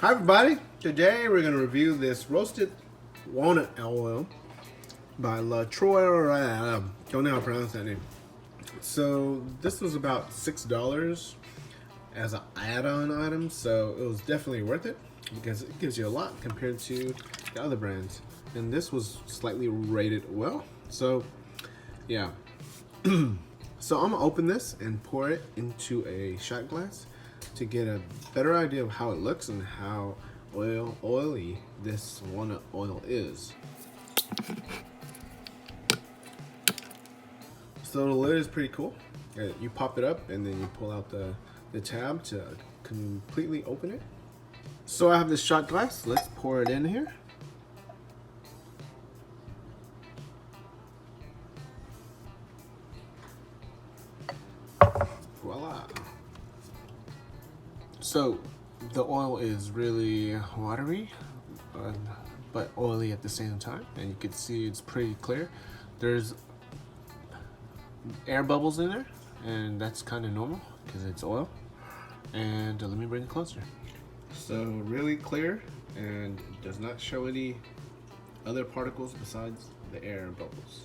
Hi everybody, today we're going to review this roasted walnut oil by Tourangelle. Don't know how to pronounce that name. So this was about $6 as an add-on item, so it was definitely worth it because it gives you a lot compared to the other brands. And this was slightly rated well, so yeah. So I'm gonna open this and pour it into a shot glass to get a better idea of how it looks and how oily this walnut oil is. So the lid is pretty cool. You pop it up and then you pull out the tab to completely open it. So I have this shot glass. Let's pour it in here. Voila. So the oil is really watery, but oily at the same time, and you can see it's pretty clear. There's air bubbles in there, and that's kind of normal because it's oil. And let me bring it closer. So really clear and does not show any other particles besides the air bubbles.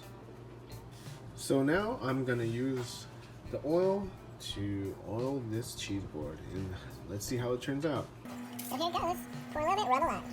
So now I'm gonna use the oil to oil this cheese board, and let's see how it turns out. So here it goes. Pour a little bit, rub a lot.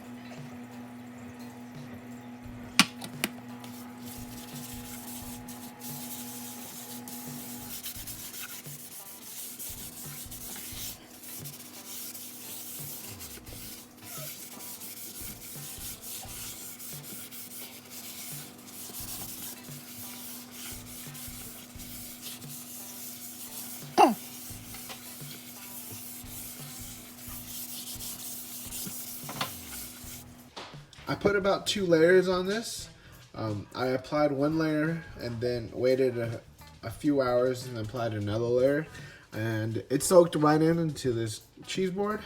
I put about 2 layers on this. I applied 1 layer and then waited a few hours and applied another layer, and it soaked right into this cheese board,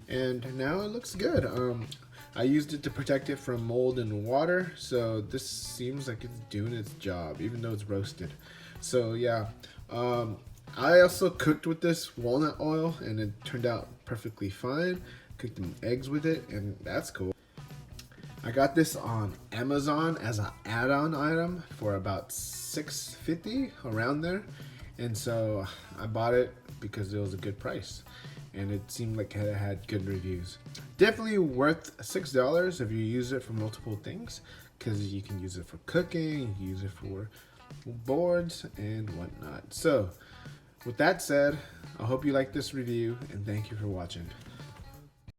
and now it looks good. I used it to protect it from mold and water, so this seems like it's doing its job even though it's roasted. So yeah, I also cooked with this walnut oil and it turned out perfectly fine. Cooked some eggs with it, and that's cool. I got this on Amazon as an add-on item for about $6.50, around there, and so I bought it because it was a good price and it seemed like it had good reviews. Definitely worth $6 if you use it for multiple things, because you can use it for cooking, you can use it for boards and whatnot. So with that said, I hope you liked this review and thank you for watching.